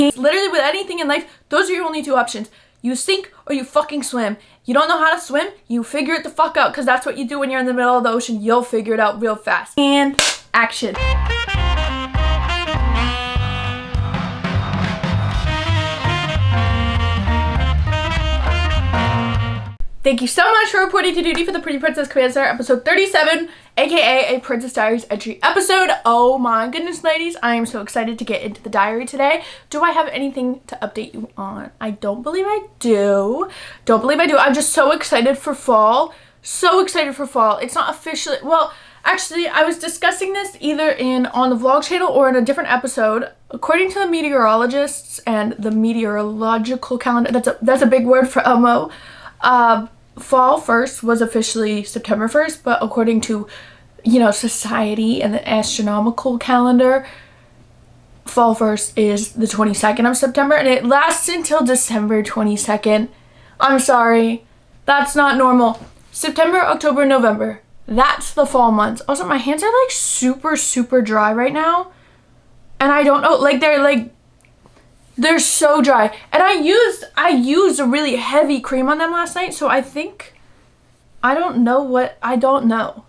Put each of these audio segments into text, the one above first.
Literally with anything in life, those are your only two options. You sink or you fucking swim. You don't know how to swim, you figure it the fuck out, because that's what you do when you're in the middle of the ocean. You'll figure it out real fast. And action. Thank you so much for reporting to duty for the Pretty Princess Command Center, episode 37, aka a Princess Diaries entry episode. Oh my goodness, ladies, I am so excited to get into the diary today. Do I have anything to update you on? I don't believe I do. I'm just so excited for fall. It's not officially, well, actually, I was discussing this either on the vlog channel or in a different episode. According to the meteorologists and the meteorological calendar, that's a big word for Elmo. Fall 1st was officially September 1st, but according to, society and the astronomical calendar, fall 1st is the 22nd of September, and it lasts until December 22nd. I'm sorry, that's not normal. September, October, November, that's the fall months. Also, my hands are like super dry right now, and I don't know, they're so dry. And I used a really heavy cream on them last night, so I don't know.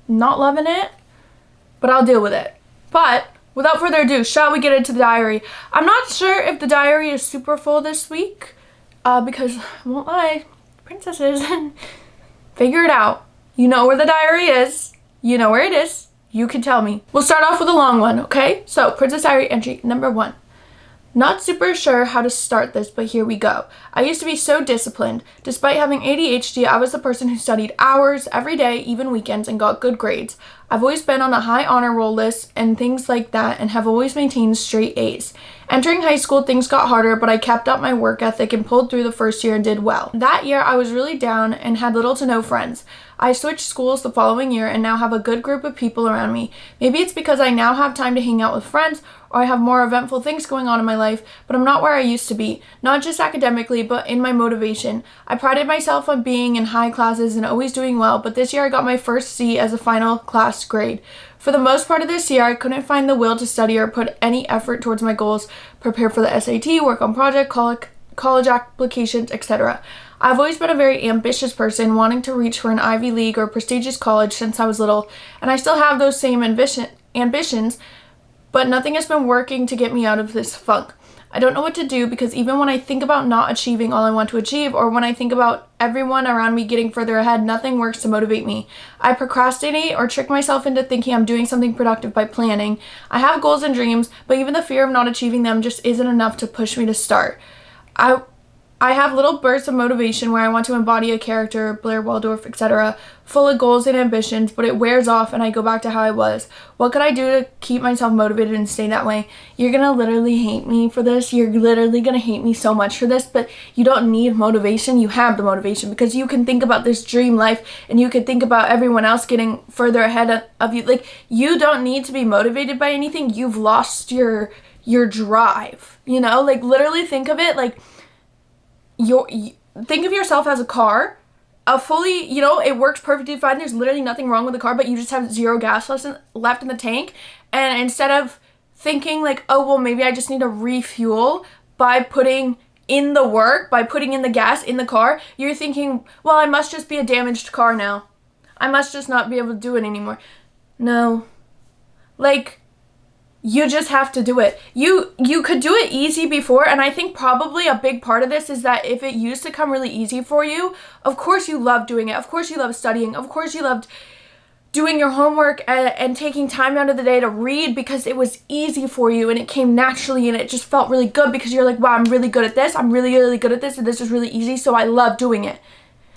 Not loving it, but I'll deal with it. But without further ado, shall we get into the diary? I'm not sure if the diary is super full this week, because I won't lie, princesses, figure it out. You know where the diary is. You know where it is. You can tell me. We'll start off with a long one, okay? So, Princess Diary entry number 1. Not super sure how to start this, but here we go. I used to be so disciplined. Despite having ADHD, I was the person who studied hours every day, even weekends, and got good grades. I've always been on a high honor roll list and things like that, and have always maintained straight A's. Entering high school, things got harder, but I kept up my work ethic and pulled through the first year and did well. That year, I was really down and had little to no friends. I switched schools the following year and now have a good group of people around me. Maybe it's because I now have time to hang out with friends, or I have more eventful things going on in my life, but I'm not where I used to be. Not just academically, but in my motivation. I prided myself on being in high classes and always doing well, but this year I got my first C as a final class grade. For the most part of this year, I couldn't find the will to study or put any effort towards my goals, prepare for the SAT, work on project, college applications, etc. I've always been a very ambitious person, wanting to reach for an Ivy League or prestigious college since I was little, and I still have those same ambitions, but nothing has been working to get me out of this funk. I don't know what to do, because even when I think about not achieving all I want to achieve, or when I think about everyone around me getting further ahead, nothing works to motivate me. I procrastinate or trick myself into thinking I'm doing something productive by planning. I have goals and dreams, but even the fear of not achieving them just isn't enough to push me to start. I have little bursts of motivation where I want to embody a character, Blair Waldorf, etc., full of goals and ambitions, but it wears off and I go back to how I was. What could I do to keep myself motivated and stay that way? You're gonna literally hate me for this. You're literally gonna hate me so much for this, but you don't need motivation. You have the motivation, because you can think about this dream life and you can think about everyone else getting further ahead of you. Like, you don't need to be motivated by anything. You've lost your drive, literally think of it like, think of yourself as a car, it works perfectly fine. There's literally nothing wrong with the car, but you just have zero gas left in the tank. And instead of thinking like, oh, well, maybe I just need to refuel by putting in the work, by putting in the gas in the car, you're thinking, well, I must just be a damaged car now. I must just not be able to do it anymore. No. You just have to do it. You could do it easy before, and I think probably a big part of this is that if it used to come really easy for you, of course you loved doing it. Of course you loved studying. Of course you loved doing your homework and taking time out of the day to read, because it was easy for you and it came naturally and it just felt really good, because you're like, wow, I'm really good at this. I'm really, really good at this, and this is really easy, so I love doing it.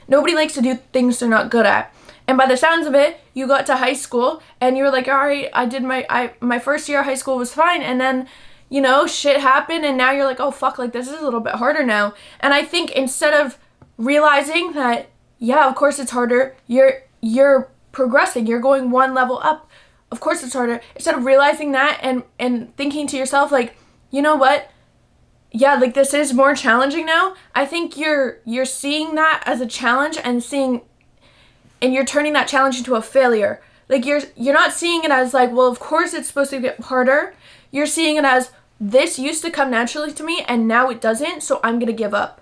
Nobody likes to do things they're not good at. And by the sounds of it, you got to high school and you were like, all right, I did my first year of high school was fine. And then, shit happened, and now you're like, oh, fuck, this is a little bit harder now. And I think instead of realizing that, yeah, of course it's harder, you're progressing, you're going one level up. Of course it's harder. Instead of realizing that and thinking to yourself, like, you know what? Yeah, this is more challenging now. I think you're seeing that as a challenge and you're turning that challenge into a failure. You're not seeing it as like, well, of course it's supposed to get harder. You're seeing it as, this used to come naturally to me and now it doesn't, so I'm gonna give up.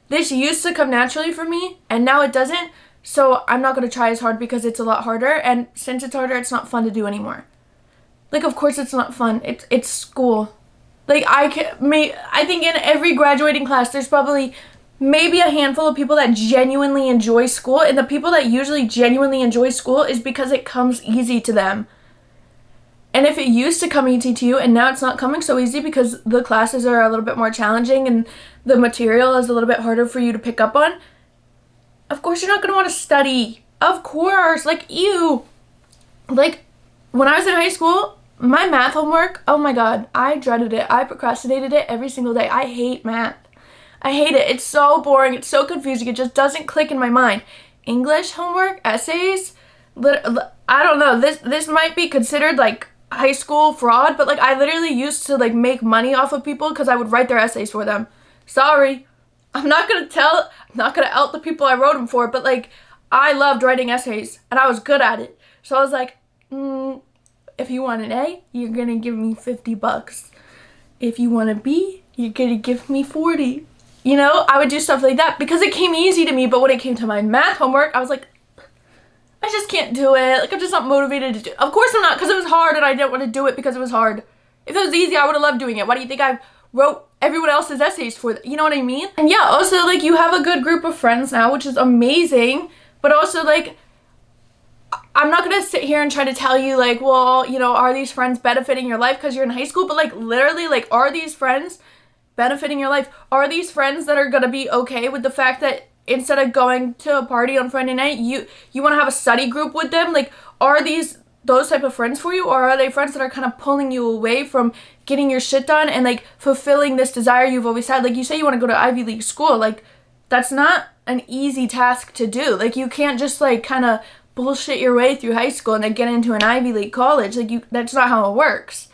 This used to come naturally for me and now it doesn't, so I'm not gonna try as hard because it's a lot harder, and since it's harder, it's not fun to do anymore. Like, of course it's not fun. It's school. Like, I think in every graduating class, there's probably maybe a handful of people that genuinely enjoy school, and the people that usually genuinely enjoy school is because it comes easy to them. And if it used to come easy to you and now it's not coming so easy because the classes are a little bit more challenging and the material is a little bit harder for you to pick up on, of course you're not going to want to study. Of course. Like, ew. Like, when I was in high school, my math homework, oh my god, I dreaded it. I procrastinated it every single day. I hate math. I hate it. It's so boring. It's so confusing. It just doesn't click in my mind. English homework, essays, I don't know. This might be considered like high school fraud, but like I literally used to like make money off of people because I would write their essays for them. Sorry. I'm not gonna out the people I wrote them for, but like I loved writing essays and I was good at it. So I was like, if you want an A, you're gonna give me $50. If you want a B, you're gonna give me 40. You know, I would do stuff like that because it came easy to me, but when it came to my math homework, I was like, I just can't do it. Like, I'm just not motivated to do it. Of course I'm not, because it was hard and I didn't want to do it because it was hard. If it was easy, I would have loved doing it. Why do you think I wrote everyone else's essays for you know what I mean? And yeah, also, like, you have a good group of friends now, which is amazing, but also, like, I'm not going to sit here and try to tell you, like, well, you know, are these friends benefiting your life because you're in high school? But, like, literally, like, are these friends benefiting your life? Are these friends that are going to be okay with the fact that instead of going to a party on Friday night, you want to have a study group with them? Like, are these those type of friends for you, or are they friends that are kind of pulling you away from getting your shit done and, like, fulfilling this desire you've always had? Like, you say you want to go to Ivy League school. Like, that's not an easy task to do. Like, you can't just, like, kind of bullshit your way through high school and then get into an Ivy League college. Like, that's not how it works.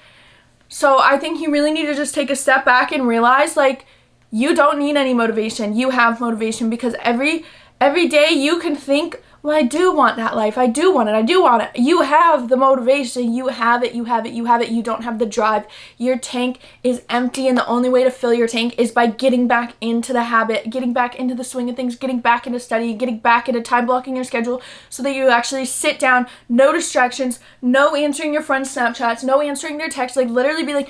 So I think you really need to just take a step back and realize, like, you don't need any motivation. You have motivation because every day you can think, well, I do want that life. I do want it. I do want it. You have the motivation. You have it. You have it. You have it. You don't have the drive. Your tank is empty, and the only way to fill your tank is by getting back into the habit, getting back into the swing of things, getting back into study, getting back into time blocking your schedule so that you actually sit down, no distractions, no answering your friends' Snapchats, no answering their texts, like literally be like,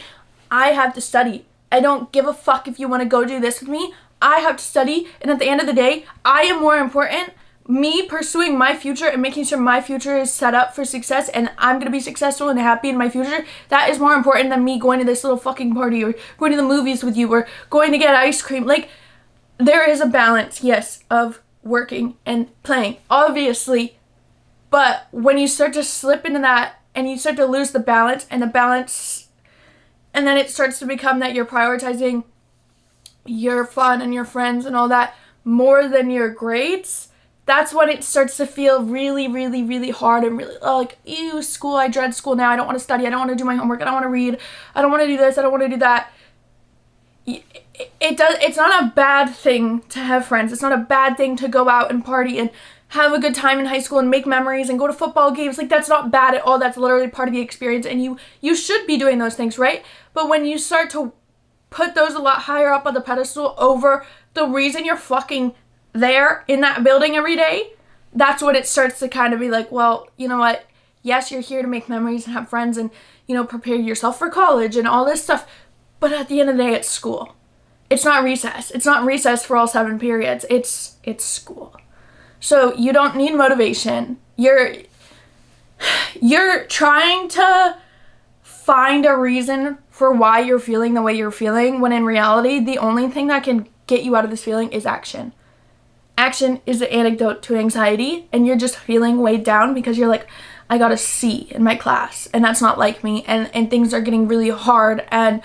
I have to study. I don't give a fuck if you want to go do this with me. I have to study, and at the end of the day, I am more important. Me pursuing my future and making sure my future is set up for success and I'm going to be successful and happy in my future, that is more important than me going to this little fucking party or going to the movies with you or going to get ice cream. Like, there is a balance, yes, of working and playing, obviously, but when you start to slip into that and you start to lose the balance and then it starts to become that you're prioritizing your fun and your friends and all that more than your grades, that's when it starts to feel really, really, really hard and really, like, ew, school, I dread school now. I don't want to study. I don't want to do my homework. I don't want to read. I don't want to do this. I don't want to do that. It's not a bad thing to have friends. It's not a bad thing to go out and party and have a good time in high school and make memories and go to football games. Like, that's not bad at all. That's literally part of the experience, and you should be doing those things, right? But when you start to put those a lot higher up on the pedestal over the reason you're fucking there in that building every day, that's when it starts to kind of be like, well, you know what? Yes, you're here to make memories and have friends and, you know, prepare yourself for college and all this stuff. But at the end of the day, it's school. It's not recess. It's not recess for all 7 periods. It's school. So you don't need motivation. You're trying to find a reason for why you're feeling the way you're feeling, when in reality, the only thing that can get you out of this feeling is action. Action is the antidote to anxiety, and you're just feeling weighed down because you're like, I got a C in my class, and that's not like me, and things are getting really hard, and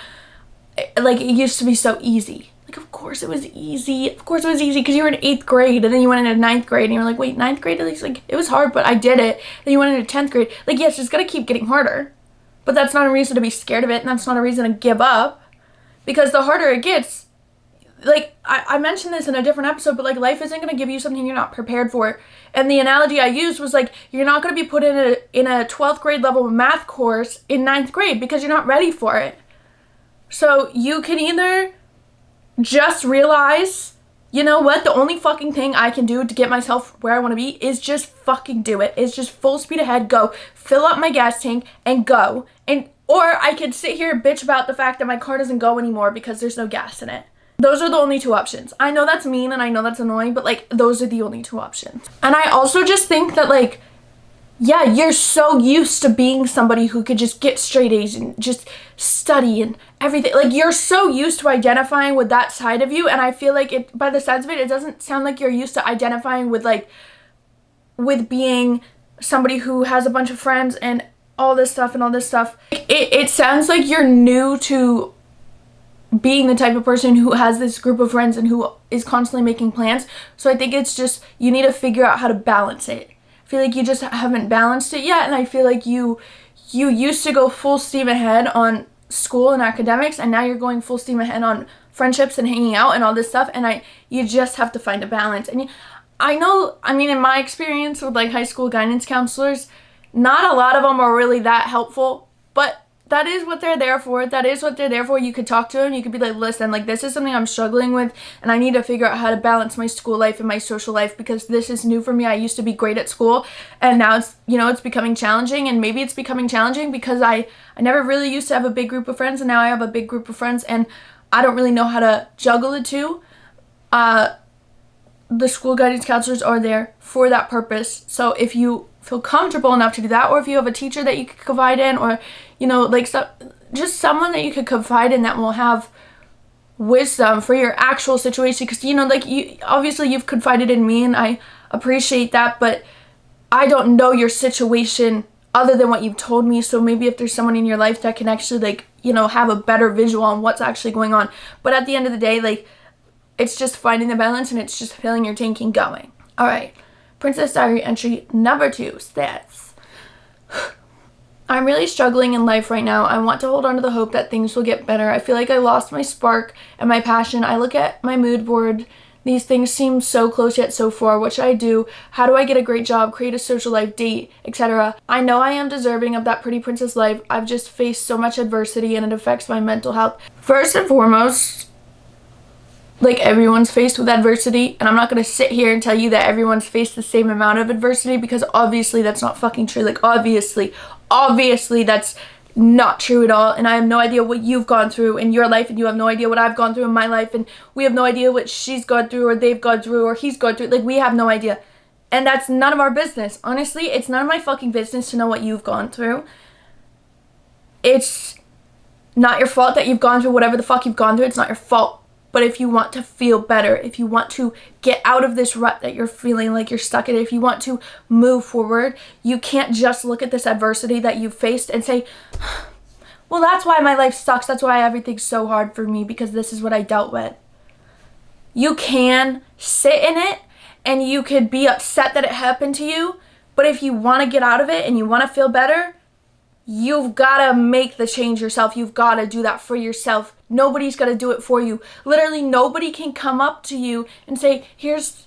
like, it used to be so easy. Like, of course it was easy. Of course it was easy because you were in 8th grade, and then you went into 9th grade, and you were like, wait, 9th grade? At least, like, it was hard, but I did it. Then you went into 10th grade. Like, yes, it's gonna keep getting harder, but that's not a reason to be scared of it, and that's not a reason to give up, because the harder it gets, like, I mentioned this in a different episode, but, like, life isn't going to give you something you're not prepared for. And the analogy I used was, like, you're not going to be put in a 12th grade level math course in 9th grade because you're not ready for it. So you can either just realize, you know what, the only fucking thing I can do to get myself where I want to be is just fucking do it. It's just full speed ahead, go, fill up my gas tank and go. Or I could sit here and bitch about the fact that my car doesn't go anymore because there's no gas in it. Those are the only two options. I know that's mean and I know that's annoying, but like those are the only two options. And I also just think that like, yeah, you're so used to being somebody who could just get straight A's and just study and everything. Like, you're so used to identifying with that side of you, and I feel like it, by the sense of it, it doesn't sound like you're used to identifying with, like, with being somebody who has a bunch of friends and all this stuff and all this stuff. It sounds like you're new to being the type of person who has this group of friends and who is constantly making plans. So I think it's just, you need to figure out how to balance it. I feel like you just haven't balanced it yet, and I feel like you used to go full steam ahead on school and academics, and now you're going full steam ahead on friendships and hanging out and all this stuff, and you just have to find a balance. And I know, I mean, in my experience with like high school guidance counselors, not a lot of them are really that helpful, but that is what they're there for. That is what they're there for. You could talk to them. You could be like, listen, like, this is something I'm struggling with, and I need to figure out how to balance my school life and my social life because this is new for me. I used to be great at school, and now it's, you know, it's becoming challenging, and maybe it's becoming challenging because I never really used to have a big group of friends, and now I have a big group of friends, and I don't really know how to juggle the two. The school guidance counselors are there for that purpose. So if you feel comfortable enough to do that, or if you have a teacher that you could confide in, or, you know, like, just someone that you could confide in that will have wisdom for your actual situation, because, you know, like, obviously you've confided in me and I appreciate that, but I don't know your situation other than what you've told me. So maybe if there's someone in your life that can actually, like, you know, have a better visual on what's actually going on. But at the end of the day, like, it's just finding the balance, and it's just filling your tank and going. All right. Princess Diary entry number 2 says, I'm really struggling in life right now. I want to hold on to the hope that things will get better. I feel like I lost my spark and my passion. I look at my mood board. These things seem so close yet so far. What should I do? How do I get a great job, create a social life, date, etc.? I know I am deserving of that pretty princess life. I've just faced so much adversity and it affects my mental health. First and foremost, like, everyone's faced with adversity, and I'm not going to sit here and tell you that everyone's faced the same amount of adversity, because obviously that's not fucking true. Like, obviously that's not true at all, and I have no idea what you've gone through in your life, and you have no idea what I've gone through in my life, and we have no idea what she's gone through, or they've gone through, or he's gone through. Like, we have no idea, and that's none of our business. Honestly, it's none of my fucking business to know what you've gone through. It's not your fault that you've gone through whatever the fuck you've gone through. It's not your fault. But if you want to feel better, if you want to get out of this rut that you're feeling like you're stuck in, if you want to move forward, you can't just look at this adversity that you've faced and say, well, that's why my life sucks. That's why everything's so hard for me, because this is what I dealt with. You can sit in it and you could be upset that it happened to you, but if you want to get out of it and you want to feel better, you've got to make the change yourself. You've got to do that for yourself. Nobody's going to do it for you. Literally, nobody can come up to you and say, here's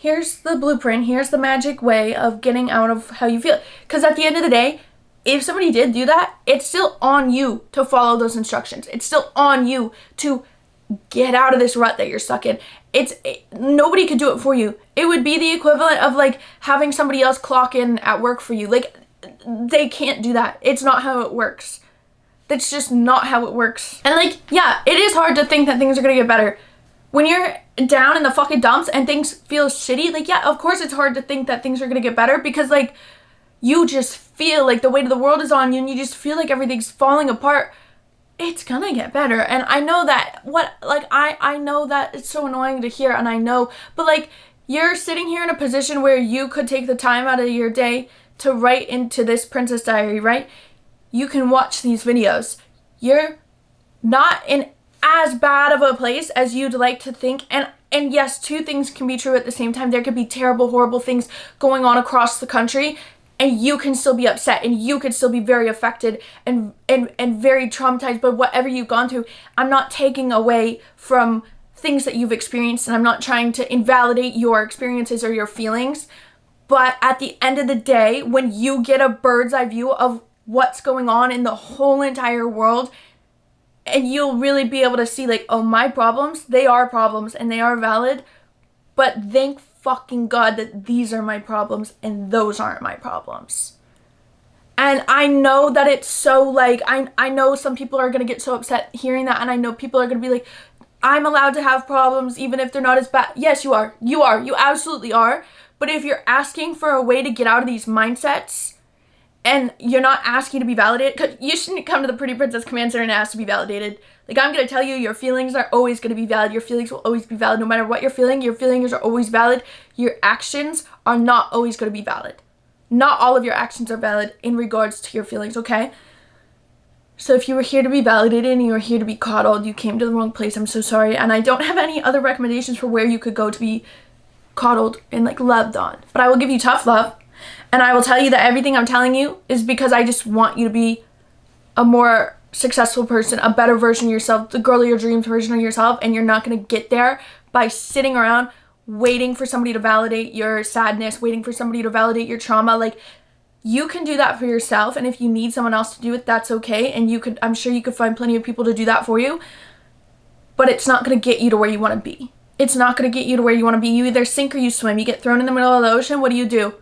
the blueprint. Here's the magic way of getting out of how you feel. Because at the end of the day, if somebody did do that, it's still on you to follow those instructions. It's still on you to get out of this rut that you're stuck in. Nobody could do it for you. It would be the equivalent of, like, having somebody else clock in at work for you. Like, they can't do that. It's not how it works. That's just not how it works. And, like, yeah, it is hard to think that things are gonna get better. When you're down in the fucking dumps and things feel shitty, like, yeah, of course it's hard to think that things are gonna get better, because, like, you just feel like the weight of the world is on you and you just feel like everything's falling apart. It's gonna get better. And I know that, I know that it's so annoying to hear, and I know, but, like, you're sitting here in a position where you could take the time out of your day to write into this Princess Diary, right? You can watch these videos. You're not in as bad of a place as you'd like to think. And yes, two things can be true at the same time. There could be terrible, horrible things going on across the country, and you can still be upset, and you could still be very affected and very traumatized by whatever you've gone through. I'm not taking away from things that you've experienced, and I'm not trying to invalidate your experiences or your feelings. But at the end of the day, when you get a bird's eye view of what's going on in the whole entire world, And you'll really be able to see, like, oh, my problems, they are problems and they are valid, but thank fucking God that these are my problems and those aren't my problems. And I know that it's so, like, I know some people are going to get so upset hearing that, and I know people are going to be like, I'm allowed to have problems even if they're not as bad. Yes, you are. You are. You absolutely are. But if you're asking for a way to get out of these mindsets, and you're not asking to be validated, because you shouldn't come to the Pretty Princess Command Center and ask to be validated. Like, I'm going to tell you, your feelings are always going to be valid. Your feelings will always be valid. No matter what you're feeling, your feelings are always valid. Your actions are not always going to be valid. Not all of your actions are valid in regards to your feelings, okay? So if you were here to be validated and you were here to be coddled, you came to the wrong place. I'm so sorry. And I don't have any other recommendations for where you could go to be coddled and, like, loved on. But I will give you tough love. And I will tell you that everything I'm telling you is because I just want you to be a more successful person, a better version of yourself, the girl of your dreams version of yourself. And you're not going to get there by sitting around waiting for somebody to validate your sadness, waiting for somebody to validate your trauma. Like, you can do that for yourself. And if you need someone else to do it, that's okay. And I'm sure you could find plenty of people to do that for you. But it's not going to get you to where you want to be. It's not going to get you to where you want to be. You either sink or you swim. You get thrown in the middle of the ocean. What do?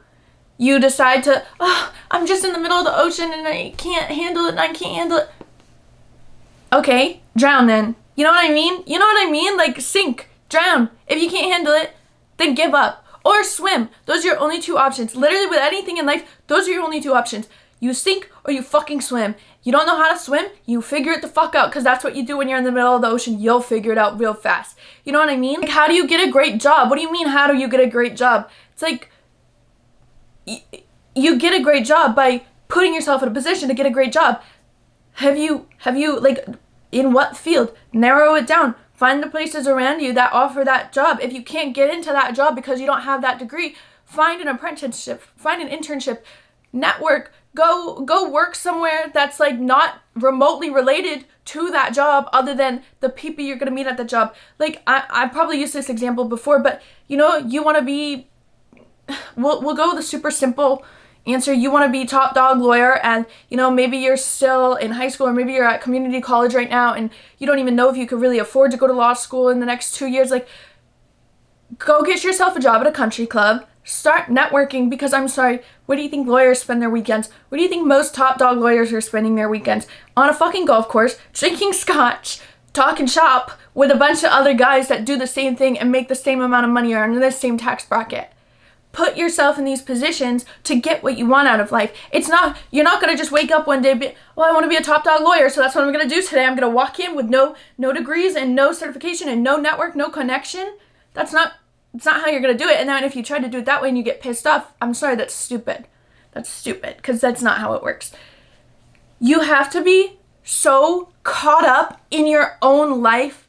You decide to, oh, I'm just in the middle of the ocean and I can't handle it and I can't handle it. Okay, drown then. You know what I mean? You know what I mean? Like, sink, drown. If you can't handle it, then give up. Or swim. Those are your only two options. Literally with anything in life, those are your only two options. You sink or you fucking swim. You don't know how to swim? You figure it the fuck out, because that's what you do when you're in the middle of the ocean. You'll figure it out real fast. You know what I mean? Like, how do you get a great job? What do you mean, how do you get a great job? It's like, you get a great job by putting yourself in a position to get a great job. Have you, like, in what field? Narrow it down. Find the places around you that offer that job. If you can't get into that job because you don't have that degree, find an apprenticeship, find an internship, network, go work somewhere that's, like, not remotely related to that job other than the people you're going to meet at the job. Like, I probably used this example before, but, you know, you want to be, we'll go with a super simple answer. You want to be top dog lawyer, and, you know, maybe you're still in high school or maybe you're at community college right now and you don't even know if you could really afford to go to law school in the next 2 years. Like, go get yourself a job at a country club. Start networking, because I'm sorry, where do you think lawyers spend their weekends? Where do you think most top dog lawyers are spending their weekends? On a fucking golf course, drinking scotch, talking shop with a bunch of other guys that do the same thing and make the same amount of money or are in the same tax bracket. Put yourself in these positions to get what you want out of life. You're not going to just wake up one day and be, well, I want to be a top dog lawyer, so that's what I'm going to do today. I'm going to walk in with no degrees and no certification and no network, no connection. It's not how you're going to do it. And then if you try to do it that way and you get pissed off, I'm sorry, that's stupid. That's stupid, because that's not how it works. You have to be so caught up in your own life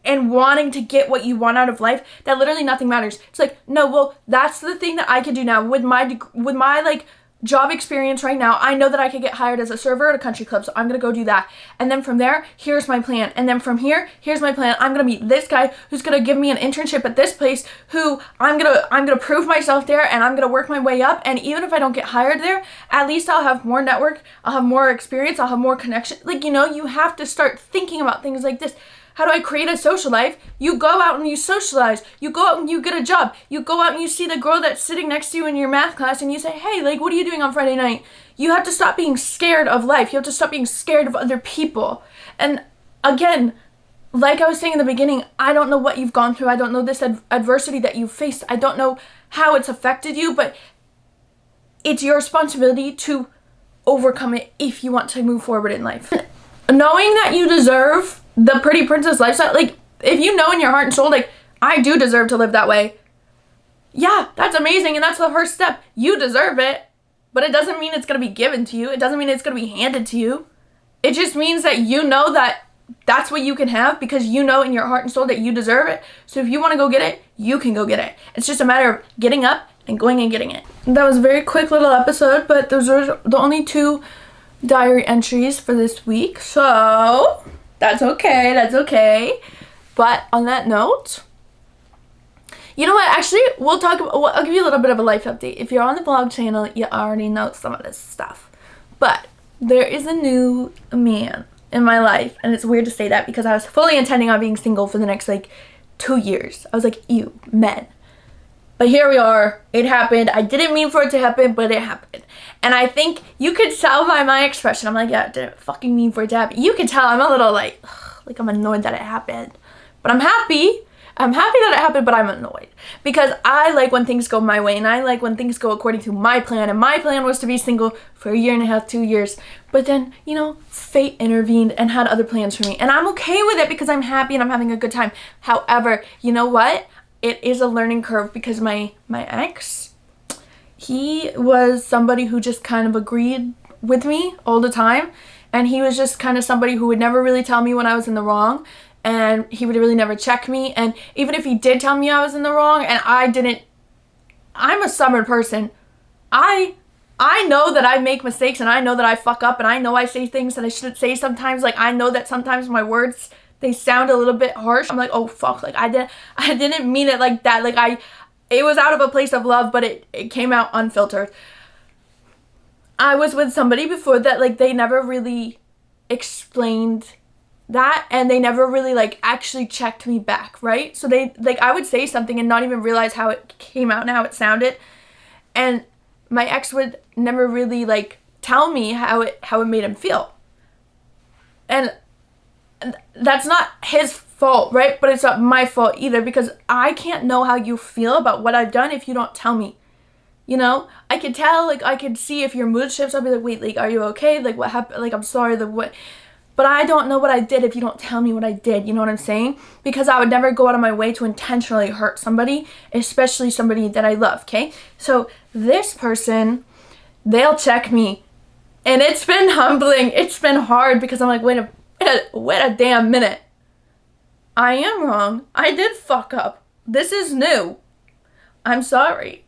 and wanting to get what you want out of life that literally nothing matters. It's like, no, well, that's the thing that I could do now with my like job experience right now. I know that I could get hired as a server at a country club, so I'm gonna go do that. And then from there, here's my plan. And then from here, here's my plan. I'm gonna meet this guy who's gonna give me an internship at this place, who I'm gonna prove myself there, and I'm gonna work my way up. And even if I don't get hired there, at least I'll have more network, I'll have more experience, I'll have more connection. Like, you know, you have to start thinking about things like this. How do I create a social life? You go out and you socialize. You go out and you get a job. You go out and you see the girl that's sitting next to you in your math class and you say, hey, like, what are you doing on Friday night? You have to stop being scared of life. You have to stop being scared of other people. And again, like I was saying in the beginning, I don't know what you've gone through. I don't know this adversity that you've faced. I don't know how it's affected you, but it's your responsibility to overcome it if you want to move forward in life. Knowing that you deserve the pretty princess lifestyle, like, if you know in your heart and soul, like, I do deserve to live that way, yeah, that's amazing, and that's the first step. You deserve it, but it doesn't mean it's going to be given to you. It doesn't mean it's going to be handed to you. It just means that you know that that's what you can have, because you know in your heart and soul that you deserve it. So if you want to go get it, you can go get it. It's just a matter of getting up and going and getting it. That was a very quick little episode, but those are the only 2 diary entries for this week, so that's okay. But on that note, you know what, actually, I'll give you a little bit of a life update. If you're on the vlog channel, you already know some of this stuff, but there is a new man in my life. And it's weird to say that because I was fully intending on being single for the next like 2 years. I was like, ew, men. But here we are. It happened. I didn't mean for it to happen, but it happened. And I think you could tell by my expression. I'm like, yeah, I didn't fucking mean for it to happen. You can tell I'm a little like I'm annoyed that it happened. But I'm happy. I'm happy that it happened, but I'm annoyed. Because I like when things go my way, and I like when things go according to my plan. And my plan was to be single for 1.5 years, 2 years. But then, you know, fate intervened and had other plans for me. And I'm okay with it because I'm happy and I'm having a good time. However, you know what? It is a learning curve because my ex, he was somebody who just kind of agreed with me all the time. And he was just kind of somebody who would never really tell me when I was in the wrong. And he would really never check me. And even if he did tell me I was in the wrong and I didn't, I'm a stubborn person. I know that I make mistakes and I know that I fuck up and I know I say things that I shouldn't say sometimes. Like, I know that sometimes my words, they sound a little bit harsh. I'm like, oh fuck, like I didn't mean it like that. Like it was out of a place of love, but it came out unfiltered. I was with somebody before that, like, they never really explained that, and they never really like actually checked me back, right? So they, like, I would say something and not even realize how it came out and how it sounded. And my ex would never really like tell me how it made him feel. And that's not his fault, right? But it's not my fault either, because I can't know how you feel about what I've done if you don't tell me. You know, I could tell, like, I could see if your mood shifts. I'll be like, wait, like, are you okay? Like, what happened? Like, I'm sorry, like, what? But I don't know what I did if you don't tell me what I did. You know what I'm saying? Because I would never go out of my way to intentionally hurt somebody, especially somebody that I love, okay? So this person, they'll check me. And it's been humbling. It's been hard because I'm like, wait a damn minute. I am wrong. I did fuck up. This is new. I'm sorry.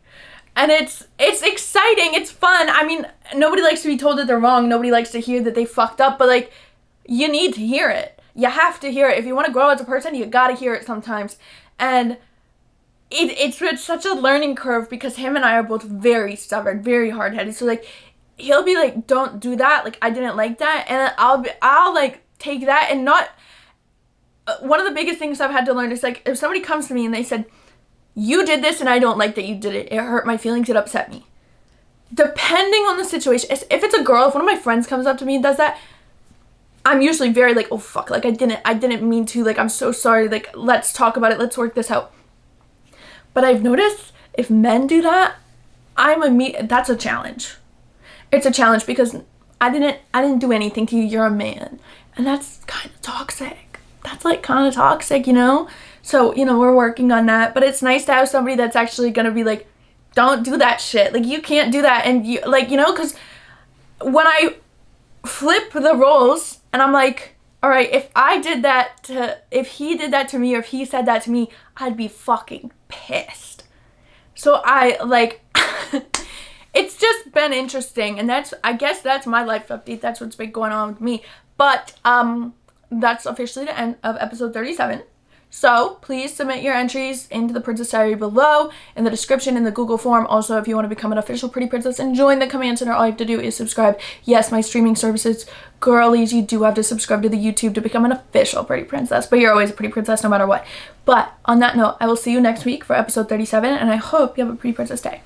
And it's exciting. It's fun. I mean, nobody likes to be told that they're wrong. Nobody likes to hear that they fucked up. But, like, you need to hear it. You have to hear it. If you want to grow as a person, you got to hear it sometimes. And it's such a learning curve because him and I are both very stubborn, very hard-headed. So, like, he'll be like, don't do that. Like, I didn't like that. And I'll like, take that and not... one of the biggest things I've had to learn is, like, if somebody comes to me and they said, you did this and I don't like that you did it. It hurt my feelings. It upset me. Depending on the situation, if it's a girl, if one of my friends comes up to me and does that, I'm usually very like, oh fuck, like I didn't mean to, like, I'm so sorry, like, let's talk about it, let's work this out. But I've noticed if men do that, that's a challenge. It's a challenge because I didn't do anything to you, you're a man. And that's kind of toxic. That's like kind of toxic, you know? So, you know, we're working on that, but it's nice to have somebody that's actually gonna be like, don't do that shit. Like, you can't do that. And you, like, you know, because when I flip the roles and I'm like, all right, if he did that to me, or if he said that to me, I'd be fucking pissed. So I, like, it's just been interesting. And I guess that's my life update. That's what's been going on with me. But, that's officially the end of episode 37. So please submit your entries into the Princess Diary below in the description in the Google form. Also, if you want to become an official Pretty Princess and join the Command Center, all you have to do is subscribe. Yes, my streaming services, girlies, you do have to subscribe to the YouTube to become an official Pretty Princess, but you're always a Pretty Princess no matter what. But on that note, I will see you next week for episode 37, and I hope you have a Pretty Princess day.